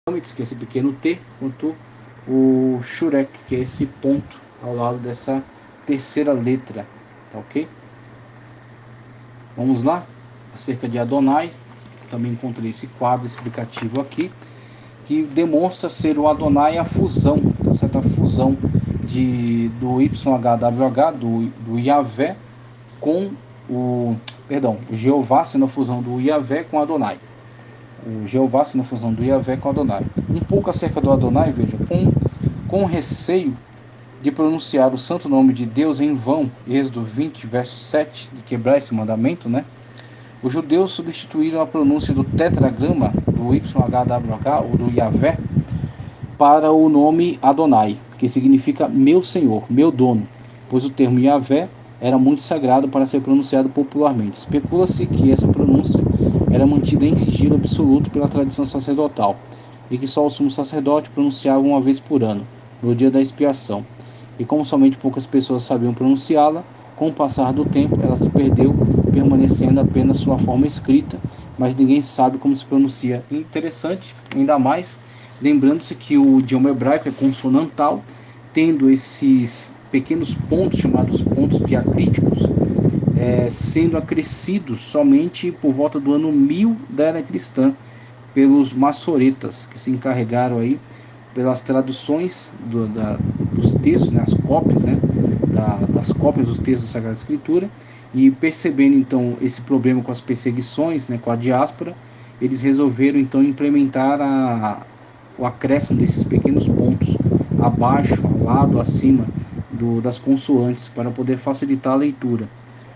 que é esse pequeno T, quanto o Shurek, que é esse ponto ao lado dessa terceira letra, tá ok? Vamos lá? Acerca de Adonai, também encontrei esse quadro explicativo aqui, que demonstra ser o Adonai a fusão, tá certo? A fusão do YHWH, do Yahvé, com o Jeová, sendo a fusão do Yahvé com Adonai. O Jeová sendo a fusão do Yahvé com Adonai. Um pouco acerca do Adonai, veja, com receio de pronunciar o santo nome de Deus em vão, Êxodo 20, verso 7, de quebrar esse mandamento, né? Os judeus substituíram a pronúncia do tetragrama, do YHWH, ou do Yahvé, para o nome Adonai, que significa meu senhor, meu dono, pois o termo Yahvé era muito sagrado para ser pronunciado popularmente. Especula-se que essa pronúncia era mantida em sigilo absoluto pela tradição sacerdotal, e que só o sumo sacerdote pronunciava uma vez por ano, no dia da expiação. E como somente poucas pessoas sabiam pronunciá-la, com o passar do tempo ela se perdeu, permanecendo apenas sua forma escrita, mas ninguém sabe como se pronuncia. Interessante, ainda mais, lembrando-se que o idioma hebraico é consonantal, tendo esses pequenos pontos, chamados pontos diacríticos, sendo acrescidos somente por volta do ano 1000 da era cristã, pelos maçoretas, que se encarregaram aí pelas traduções dos textos, né, as cópias, né, das cópias dos textos da Sagrada Escritura, e percebendo então esse problema com as perseguições, né, com a diáspora, eles resolveram então implementar o acréscimo desses pequenos pontos abaixo, ao lado, acima das consoantes, para poder facilitar a leitura,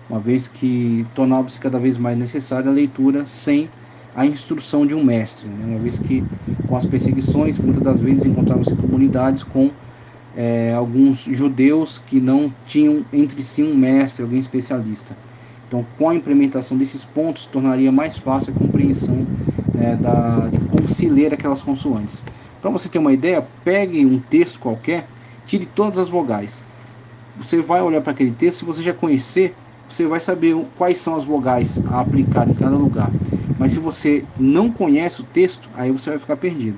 uma vez que tornava-se cada vez mais necessária a leitura sem a instrução de um mestre, né? Uma vez que com as perseguições, muitas das vezes encontravam-se comunidades com alguns judeus que não tinham entre si um mestre, alguém especialista. Então, com a implementação desses pontos, tornaria mais fácil a compreensão de como se ler aquelas consoantes. Para você ter uma ideia, pegue um texto qualquer, tire todas as vogais. Você vai olhar para aquele texto, se você já conhecer, você vai saber quais são as vogais a aplicar em cada lugar. Mas se você não conhece o texto, aí você vai ficar perdido.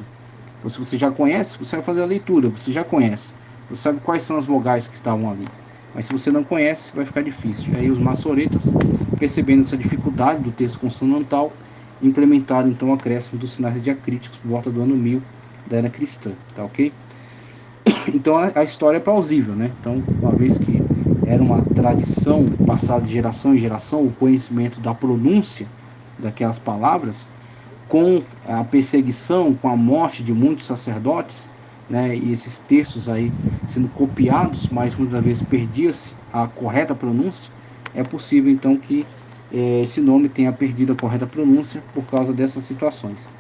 Então, se você já conhece, você vai fazer a leitura, você já conhece, você sabe quais são as vogais que estavam ali. Mas se você não conhece, vai ficar difícil. Aí os maçoretas, percebendo essa dificuldade do texto consonantal, implementaram então o acréscimo dos sinais diacríticos por volta do ano 1000 da era cristã, tá ok? Então a história é plausível, né? Então, uma vez que era uma tradição passada de geração em geração, o conhecimento da pronúncia daquelas palavras, com a perseguição, com a morte de muitos sacerdotes, né, e esses textos aí sendo copiados, mas muitas vezes perdia-se a correta pronúncia, é possível então que esse nome tenha perdido a correta pronúncia por causa dessas situações.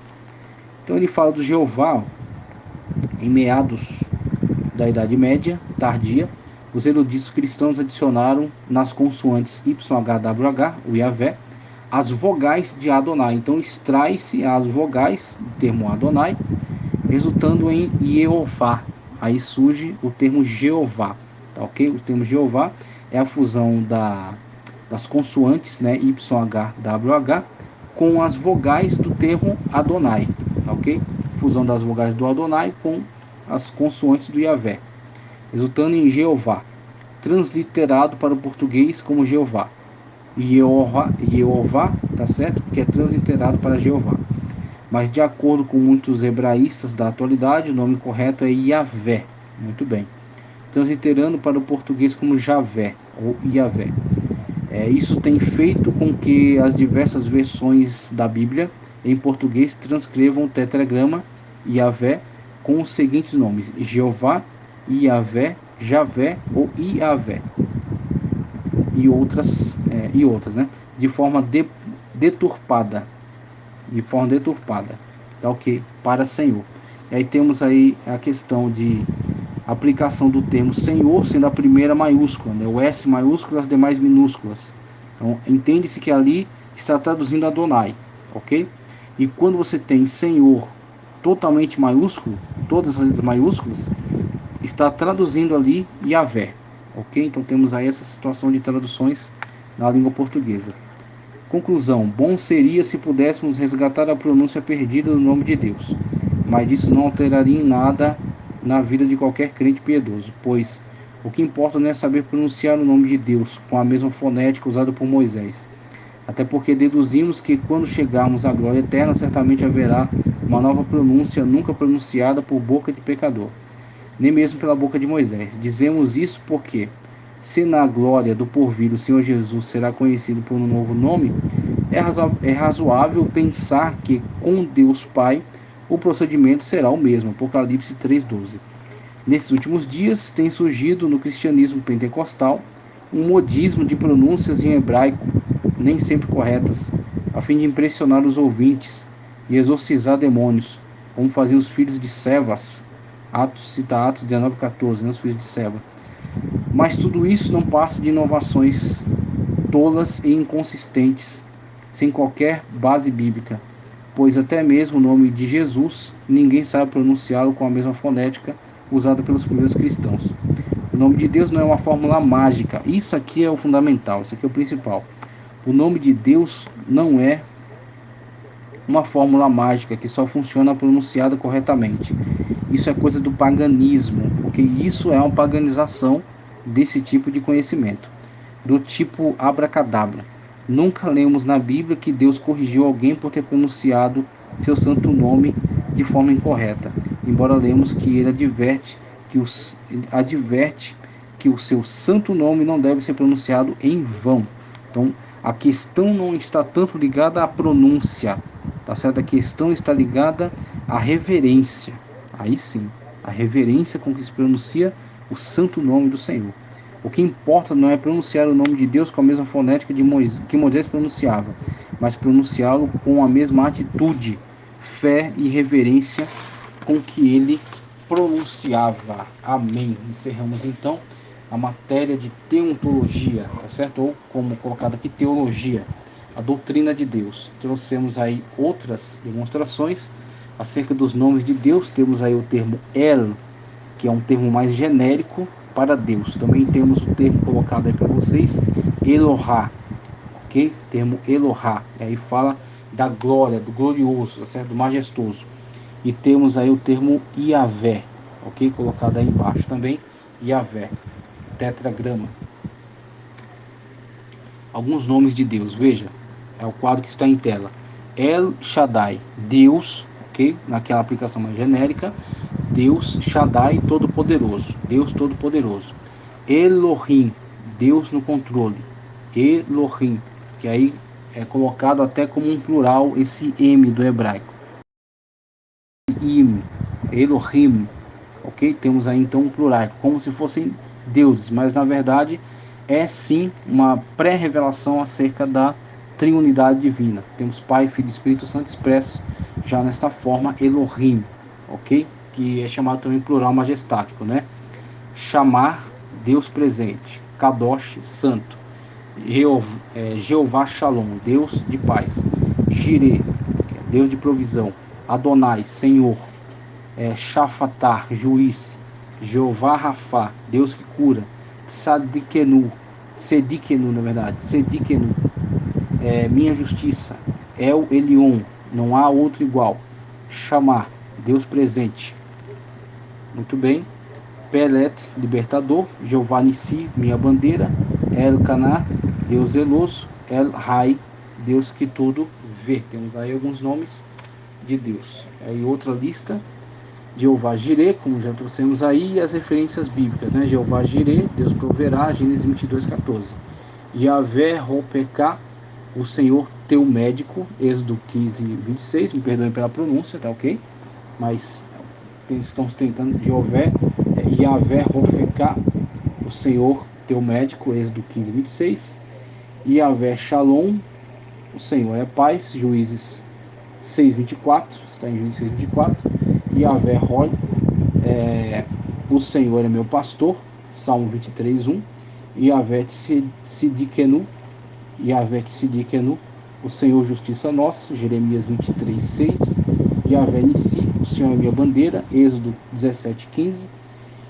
Então ele fala do Jeová em meados da Idade Média tardia. Os eruditos cristãos adicionaram nas consoantes YHWH, o Yahvé, as vogais de Adonai. Então extrai-se as vogais do termo Adonai, resultando em Jeová. Aí surge o termo Jeová, tá ok? O termo Jeová é a fusão das consoantes, né, YHWH, com as vogais do termo Adonai, tá ok? Fusão das vogais do Adonai com as consoantes do Yahvé, resultando em Jeová, transliterado para o português como Jeová. Jeová, tá certo? Que é transliterado para Jeová. Mas de acordo com muitos hebraístas da atualidade, o nome correto é Yahvé. Muito bem. Transliterando para o português como Javé ou Yahvé. Isso tem feito com que as diversas versões da Bíblia em português transcrevam o tetragrama Yahvé com os seguintes nomes: Jeová, Yahvé, Javé ou Yahvé. E outras, né? De forma deturpada. Tá ok? Para Senhor. E aí temos aí a questão de aplicação do termo Senhor sendo a primeira maiúscula, né? O S maiúsculo e as demais minúsculas. Então, entende-se que ali está traduzindo Adonai, ok? E quando você tem Senhor totalmente maiúsculo, todas as letras maiúsculas, está traduzindo ali Yahvé, ok? Então temos aí essa situação de traduções na língua portuguesa. Conclusão: bom seria se pudéssemos resgatar a pronúncia perdida do nome de Deus. mas isso não alteraria em nada na vida de qualquer crente piedoso, pois o que importa não é saber pronunciar o nome de Deus com a mesma fonética usada por Moisés. Até porque deduzimos que quando chegarmos à glória eterna, certamente haverá uma nova pronúncia nunca pronunciada por boca de pecador, nem mesmo pela boca de Moisés. Dizemos isso porque, se na glória do porvir o Senhor Jesus será conhecido por um novo nome, é razoável pensar que com Deus Pai o procedimento será o mesmo. Apocalipse 3,12. Nesses últimos dias tem surgido no cristianismo pentecostal um modismo de pronúncias em hebraico, nem sempre corretas, a fim de impressionar os ouvintes e exorcizar demônios, como faziam os filhos de Sevas. Cita Atos 19,14, os filhos de Seva. Mas tudo isso não passa de inovações tolas e inconsistentes, sem qualquer base bíblica, pois até mesmo o nome de Jesus ninguém sabe pronunciá-lo com a mesma fonética usada pelos primeiros cristãos. O nome de Deus não é uma fórmula mágica. Isso aqui é o fundamental, isso aqui é o principal. O nome de Deus não é uma fórmula mágica que só funciona pronunciada corretamente. Isso é coisa do paganismo, porque isso é uma paganização desse tipo de conhecimento, do tipo abracadabra. Nunca lemos na Bíblia que Deus corrigiu alguém por ter pronunciado seu santo nome de forma incorreta, embora lemos que ele adverte que o seu santo nome não deve ser pronunciado em vão. Então, a questão não está tanto ligada à pronúncia, tá certo? A questão está ligada à reverência. Aí sim, a reverência com que se pronuncia o santo nome do Senhor. O que importa não é pronunciar o nome de Deus com a mesma fonética que Moisés pronunciava, mas pronunciá-lo com a mesma atitude, fé e reverência com que ele pronunciava. Amém. Encerramos então a matéria de teontologia, tá certo? Ou como colocado aqui, teologia, a doutrina de Deus. Trouxemos aí outras demonstrações acerca dos nomes de Deus. Temos aí o termo El, que é um termo mais genérico para Deus. Também temos o termo colocado aí para vocês, Elohá, ok? Termo Elohá, e aí fala da glória, do glorioso, tá certo? Do majestoso. E temos aí o termo Iavé, ok? Colocado aí embaixo também, Iavé, tetragrama. Alguns nomes de Deus, veja, é o quadro que está em tela. El Shaddai, Deus, ok? Naquela aplicação mais genérica, Deus Shaddai, Todo-Poderoso, Deus Todo-Poderoso. Elohim, Deus no controle, Elohim, que aí é colocado até como um plural esse M do hebraico. Elohim, ok? Temos aí então um plural, como se fossem deuses, mas na verdade é sim uma pré-revelação acerca da triunidade divina. Temos Pai, Filho e Espírito Santo expressos já nesta forma Elohim, ok? Que é chamado também plural majestático, né? Chamar, Deus presente. Kadosh, santo. Jeová Shalom, Deus de paz. Jireh, Deus de provisão. Adonai, Senhor. Shafatar, juiz. Jeová Rafá, Deus que cura. Sedikenu, na verdade. Sedikenu, minha justiça. El Elion, não há outro igual. Chamar, Deus presente. Muito bem. Pelet, libertador. Jeová Nissi, minha bandeira. El Caná, Deus zeloso. El Rai, Deus que tudo vê. Temos aí alguns nomes de Deus. Aí outra lista. Jeová Jireh, como já trouxemos aí, e as referências bíblicas, né? Jeová Jireh, Deus proverá, Gênesis 22:14. Yahvé Ropeká, o Senhor teu médico, Êxodo 15:26. Me perdoem pela pronúncia, tá ok? Mas estamos tentando de Yahvé Rofeká, o Senhor teu médico, Êxodo 15:26. Yahvé Shalom, o Senhor é paz, Juízes 6:24, está em Juízes 6:24. Yahvé Roi, o Senhor é meu pastor, Salmo 23:1. Yahvé Tsidikenu, o Senhor justiça nossa, Jeremias 23:6. Yahvé Nissi, o Senhor é minha bandeira, Êxodo 17:15.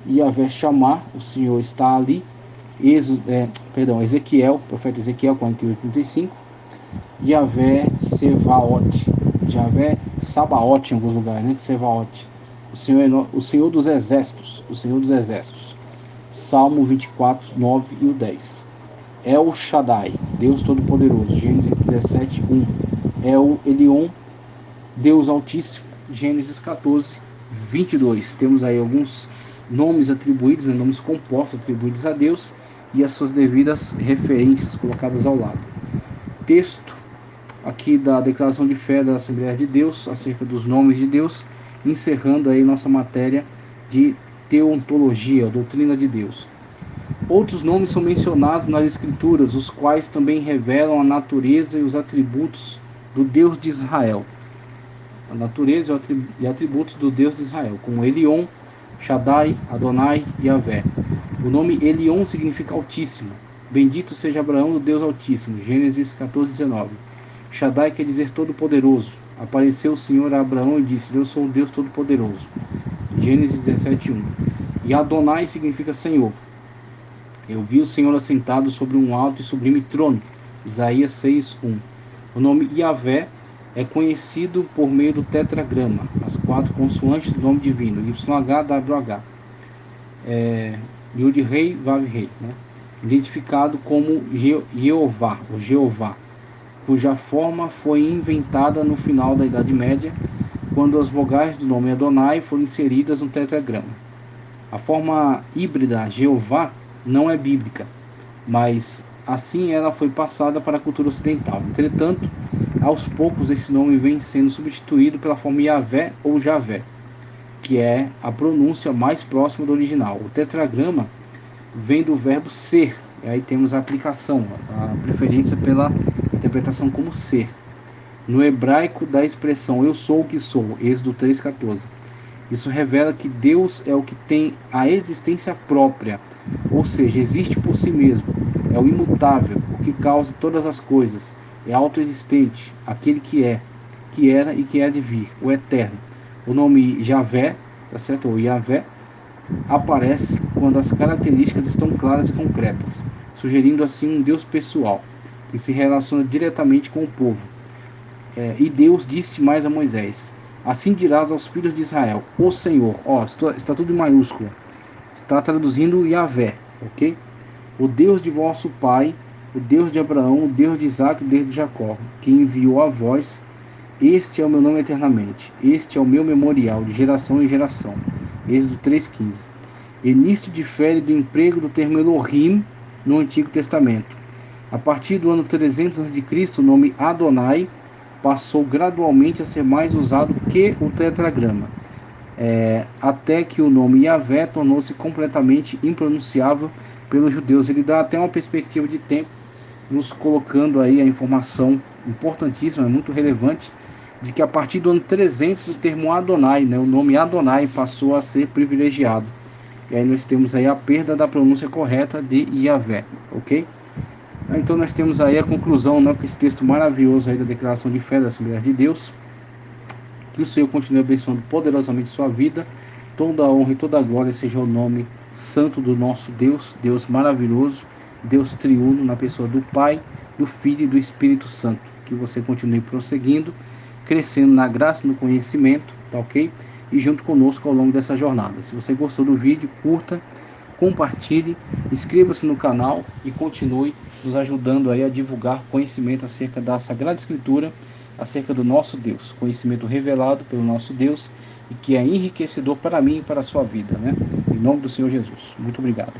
Yahvé Chamar, o Senhor está ali, Ezequiel, profeta Ezequiel 48:35. Yahvé Sevaot, de Yahvé, Sabaote em alguns lugares, né? Sebaote. O Senhor dos Exércitos, o Senhor dos Exércitos. Salmo 24, 9 e o 10. El Shaddai, Deus Todo-Poderoso, Gênesis 17, 1. El Elyon, Deus Altíssimo, Gênesis 14, 22. Temos aí alguns nomes atribuídos, né, nomes compostos atribuídos a Deus e as suas devidas referências colocadas ao lado. Texto aqui da declaração de fé da Assembleia de Deus acerca dos nomes de Deus, encerrando aí nossa matéria de teontologia, doutrina de Deus. Outros nomes são mencionados nas Escrituras, os quais também revelam a natureza e os atributos do Deus de Israel. A natureza e atributos do Deus de Israel, como Elion, Shaddai, Adonai e Yahvé. O nome Elion significa Altíssimo. Bendito seja Abraão, do Deus Altíssimo. Gênesis 14, 19. Shaddai quer dizer Todo-Poderoso. Apareceu o Senhor a Abraão e disse: Eu sou o Deus Todo-Poderoso. Gênesis 17, 1. E Adonai significa Senhor. Eu vi o Senhor assentado sobre um alto e sublime trono. Isaías 6, 1. O nome Yahvé é conhecido por meio do tetragrama, as 4 consoantes do nome divino, YHWH, Yud Rei, Vav Rei, né? Identificado como Jeová, ou Jeová, cuja forma foi inventada no final da Idade Média, quando as vogais do nome Adonai foram inseridas no tetragrama. A forma híbrida Jeová não é bíblica, mas assim ela foi passada para a cultura ocidental. Entretanto, aos poucos esse nome vem sendo substituído pela forma Yahvé ou Javé, que é a pronúncia mais próxima do original. O tetragrama vem do verbo ser, e aí temos a aplicação, a preferência pela interpretação como ser. No hebraico da expressão eu sou o que sou, Êxodo 3,14. Isso revela que Deus é o que tem a existência própria, ou seja, existe por si mesmo, é o imutável, o que causa todas as coisas, é autoexistente, aquele que é, que era e que há de vir, o eterno. O nome Javé, tá certo? Ou Yahvé, aparece quando as características estão claras e concretas, sugerindo assim um Deus pessoal, que se relaciona diretamente com o povo. E Deus disse mais a Moisés: assim dirás aos filhos de Israel, o Senhor, está tudo em maiúsculo, está traduzindo Yahvé, ok? O Deus de vosso pai, o Deus de Abraão, o Deus de Isaac, o Deus de Jacó, que enviou a vós, este é o meu nome eternamente, este é o meu memorial de geração em geração. Êxodo 3,15. E nisto difere do emprego do termo Elohim no Antigo Testamento. A partir do ano 300 a.C., o nome Adonai passou gradualmente a ser mais usado que o tetragrama, até que o nome Yahvé tornou-se completamente impronunciável pelos judeus. Ele dá até uma perspectiva de tempo, nos colocando aí a informação importantíssima, muito relevante, de que a partir do ano 300 o termo Adonai, né, o nome Adonai passou a ser privilegiado. E aí nós temos aí a perda da pronúncia correta de Yahvé, ok? Então nós temos aí a conclusão, né, com esse texto maravilhoso aí da declaração de fé da Assembleia de Deus. Que o Senhor continue abençoando poderosamente sua vida. Toda a honra e toda a glória seja o nome santo do nosso Deus, Deus maravilhoso, Deus triuno, na pessoa do Pai, do Filho e do Espírito Santo. Que você continue prosseguindo, crescendo na graça e no conhecimento, tá ok? E junto conosco ao longo dessa jornada. Se você gostou do vídeo, curta, compartilhe, inscreva-se no canal e continue nos ajudando aí a divulgar conhecimento acerca da Sagrada Escritura, acerca do nosso Deus, conhecimento revelado pelo nosso Deus e que é enriquecedor para mim e para a sua vida, né? Em nome do Senhor Jesus. Muito obrigado.